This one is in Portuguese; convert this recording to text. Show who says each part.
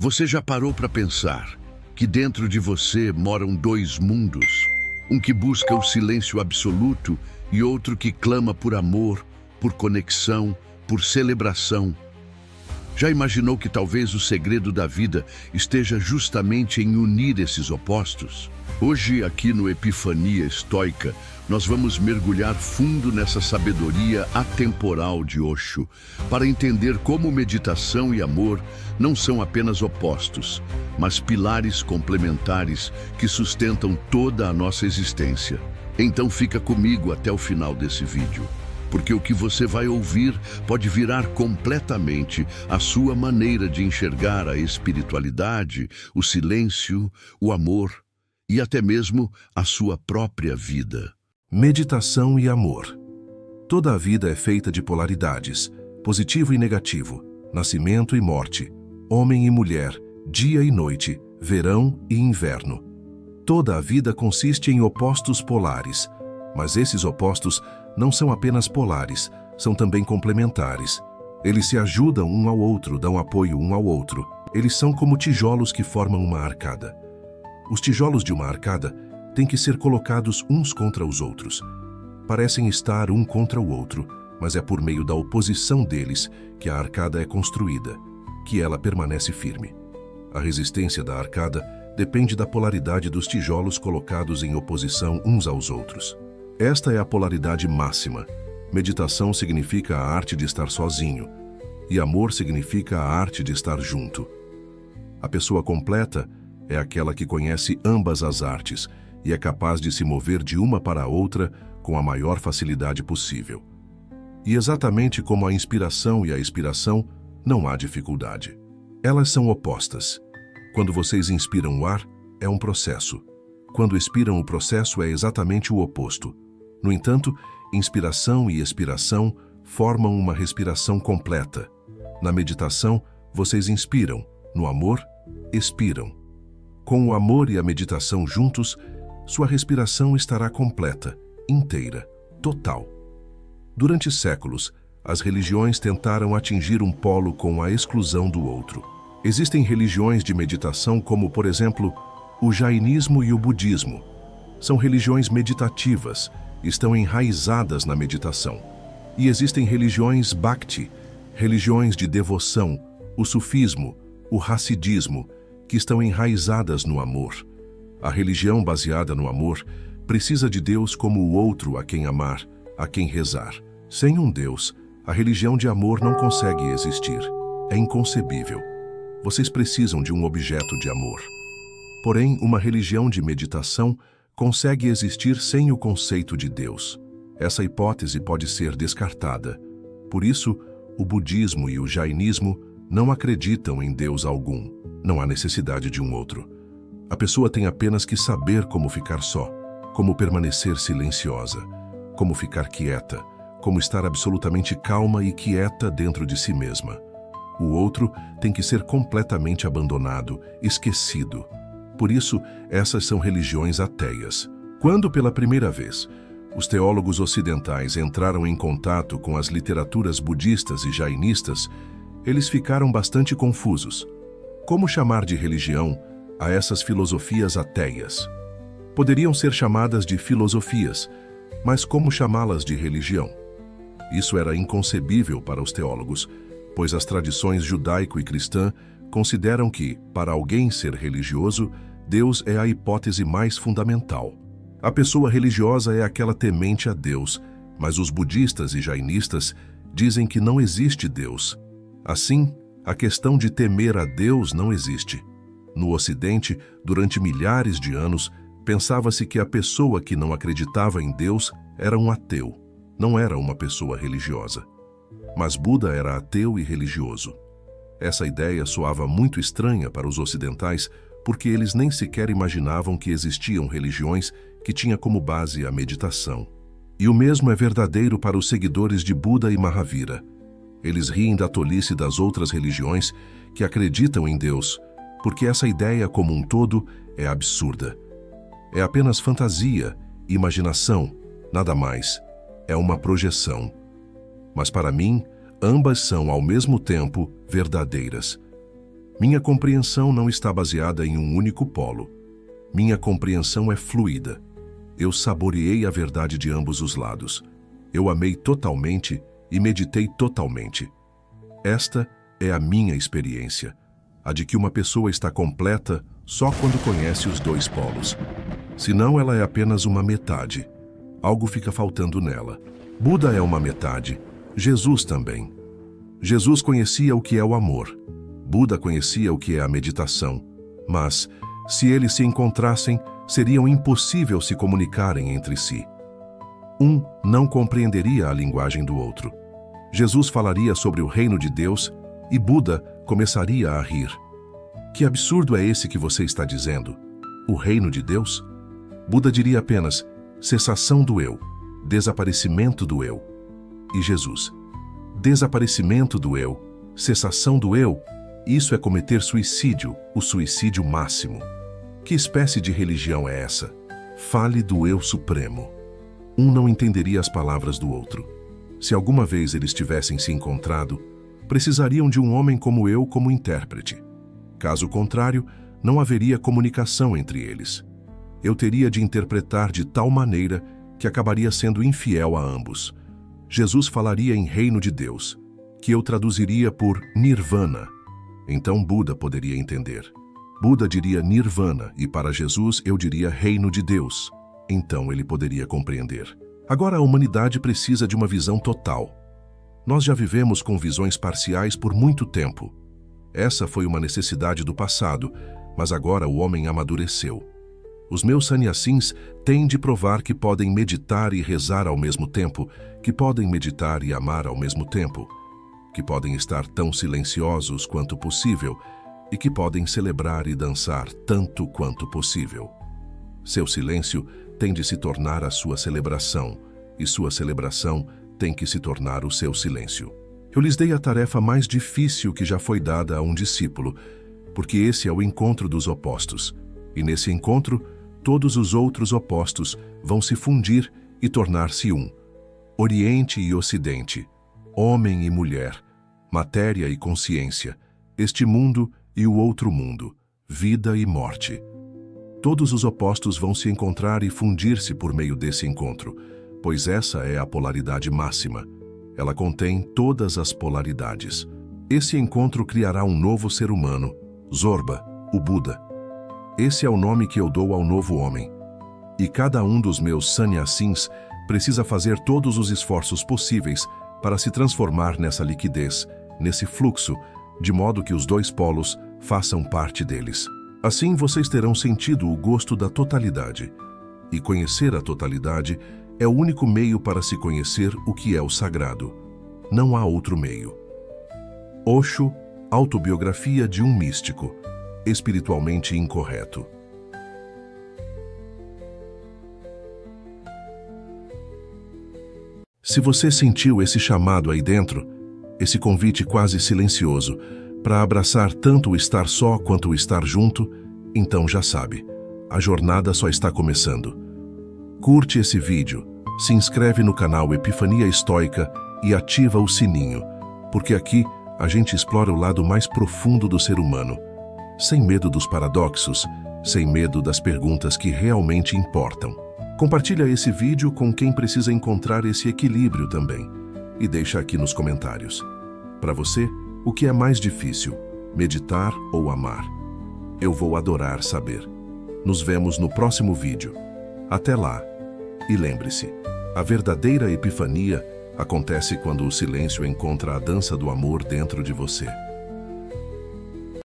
Speaker 1: Você já parou para pensar que dentro de você moram dois mundos? Um que busca o silêncio absoluto e outro que clama por amor, por conexão, por celebração. Já imaginou que talvez o segredo da vida esteja justamente em unir esses opostos? Hoje, aqui no Epifania Estoica, nós vamos mergulhar fundo nessa sabedoria atemporal de Osho, para entender como meditação e amor não são apenas opostos, mas pilares complementares que sustentam toda a nossa existência. Então fica comigo até o final desse vídeo, porque o que você vai ouvir pode virar completamente a sua maneira de enxergar a espiritualidade, o silêncio, o amor e até mesmo a sua própria vida.
Speaker 2: Meditação e amor. Toda a vida é feita de polaridades, positivo e negativo, nascimento e morte, homem e mulher, dia e noite, verão e inverno. Toda a vida consiste em opostos polares, mas esses opostos não são apenas polares, são também complementares. Eles se ajudam um ao outro, dão apoio um ao outro. Eles são como tijolos que formam uma arcada. Os tijolos de uma arcada têm que ser colocados uns contra os outros. Parecem estar um contra o outro, mas é por meio da oposição deles que a arcada é construída, que ela permanece firme. A resistência da arcada depende da polaridade dos tijolos colocados em oposição uns aos outros. Esta é a polaridade máxima. Meditação significa a arte de estar sozinho, e amor significa a arte de estar junto. A pessoa completa é aquela que conhece ambas as artes e é capaz de se mover de uma para a outra com a maior facilidade possível. E exatamente como a inspiração e a expiração, não há dificuldade. Elas são opostas. Quando vocês inspiram o ar, é um processo. Quando expiram, o processo é exatamente o oposto. No entanto, inspiração e expiração formam uma respiração completa. Na meditação, vocês inspiram. No amor, expiram. Com o amor e a meditação juntos, sua respiração estará completa, inteira, total. Durante séculos, as religiões tentaram atingir um polo com a exclusão do outro. Existem religiões de meditação como, por exemplo, o jainismo e o budismo. São religiões meditativas, estão enraizadas na meditação. E existem religiões bhakti, religiões de devoção, o sufismo, o hassidismo, que estão enraizadas no amor. A religião baseada no amor precisa de Deus como o outro a quem amar, a quem rezar. Sem um Deus, a religião de amor não consegue existir. É inconcebível. Vocês precisam de um objeto de amor. Porém, uma religião de meditação consegue existir sem o conceito de Deus. Essa hipótese pode ser descartada. Por isso, o budismo e o jainismo não acreditam em Deus algum. Não há necessidade de um outro. A pessoa tem apenas que saber como ficar só, como permanecer silenciosa, como ficar quieta, como estar absolutamente calma e quieta dentro de si mesma. O outro tem que ser completamente abandonado, esquecido. Por isso, essas são religiões ateias. Quando, pela primeira vez, os teólogos ocidentais entraram em contato com as literaturas budistas e jainistas, eles ficaram bastante confusos. Como chamar de religião a essas filosofias ateias? Poderiam ser chamadas de filosofias, mas como chamá-las de religião? Isso era inconcebível para os teólogos, pois as tradições judaico e cristã consideram que, para alguém ser religioso, Deus é a hipótese mais fundamental. A pessoa religiosa é aquela temente a Deus, mas os budistas e jainistas dizem que não existe Deus. Assim, a questão de temer a Deus não existe. No Ocidente, durante milhares de anos, pensava-se que a pessoa que não acreditava em Deus era um ateu, não era uma pessoa religiosa. Mas Buda era ateu e religioso. Essa ideia soava muito estranha para os ocidentais, porque eles nem sequer imaginavam que existiam religiões que tinham como base a meditação. E o mesmo é verdadeiro para os seguidores de Buda e Mahavira. Eles riem da tolice das outras religiões que acreditam em Deus, porque essa ideia como um todo é absurda. É apenas fantasia, imaginação, nada mais. É uma projeção. Mas para mim, ambas são ao mesmo tempo verdadeiras. Minha compreensão não está baseada em um único polo. Minha compreensão é fluida. Eu saboreei a verdade de ambos os lados. Eu amei totalmente e meditei totalmente. Esta é a minha experiência, a de que uma pessoa está completa só quando conhece os dois polos. Senão ela é apenas uma metade. Algo fica faltando nela. Buda é uma metade. Jesus também. Jesus conhecia o que é o amor. Buda conhecia o que é a meditação. Mas, se eles se encontrassem, seriam impossível se comunicarem entre si. Um não compreenderia a linguagem do outro. Jesus falaria sobre o reino de Deus e Buda começaria a rir. Que absurdo é esse que você está dizendo? O reino de Deus? Buda diria apenas, cessação do eu, desaparecimento do eu. E Jesus, desaparecimento do eu, cessação do eu, isso é cometer suicídio, o suicídio máximo. Que espécie de religião é essa? Fale do eu supremo. Um não entenderia as palavras do outro. Se alguma vez eles tivessem se encontrado, precisariam de um homem como eu como intérprete. Caso contrário, não haveria comunicação entre eles. Eu teria de interpretar de tal maneira que acabaria sendo infiel a ambos. Jesus falaria em reino de Deus, que eu traduziria por nirvana. Então Buda poderia entender. Buda diria nirvana e para Jesus eu diria reino de Deus. Então ele poderia compreender. Agora a humanidade precisa de uma visão total. Nós já vivemos com visões parciais por muito tempo. Essa foi uma necessidade do passado, mas agora o homem amadureceu. Os meus sannyasins têm de provar que podem meditar e rezar ao mesmo tempo, que podem meditar e amar ao mesmo tempo, que podem estar tão silenciosos quanto possível e que podem celebrar e dançar tanto quanto possível. Seu silêncio tem de se tornar a sua celebração, e sua celebração tem que se tornar o seu silêncio. Eu lhes dei a tarefa mais difícil que já foi dada a um discípulo, porque esse é o encontro dos opostos, e nesse encontro, todos os outros opostos vão se fundir e tornar-se um. Oriente e Ocidente, homem e mulher, matéria e consciência, este mundo e o outro mundo, vida e morte. Todos os opostos vão se encontrar e fundir-se por meio desse encontro, pois essa é a polaridade máxima. Ela contém todas as polaridades. Esse encontro criará um novo ser humano, Zorba, o Buda. Esse é o nome que eu dou ao novo homem. E cada um dos meus sannyasins precisa fazer todos os esforços possíveis para se transformar nessa liquidez, nesse fluxo, de modo que os dois polos façam parte deles. Assim vocês terão sentido o gosto da totalidade. E conhecer a totalidade é o único meio para se conhecer o que é o sagrado. Não há outro meio. Osho, Autobiografia de um Místico, espiritualmente incorreto. Se você sentiu esse chamado aí dentro, esse convite quase silencioso, para abraçar tanto o estar só quanto o estar junto, então já sabe, a jornada só está começando. Curte esse vídeo, se inscreve no canal Epifania Estoica e ativa o sininho, porque aqui a gente explora o lado mais profundo do ser humano, sem medo dos paradoxos, sem medo das perguntas que realmente importam. Compartilha esse vídeo com quem precisa encontrar esse equilíbrio também e deixa aqui nos comentários. Para você, o que é mais difícil, meditar ou amar? Eu vou adorar saber. Nos vemos no próximo vídeo. Até lá. E lembre-se, a verdadeira epifania acontece quando o silêncio encontra a dança do amor dentro de você.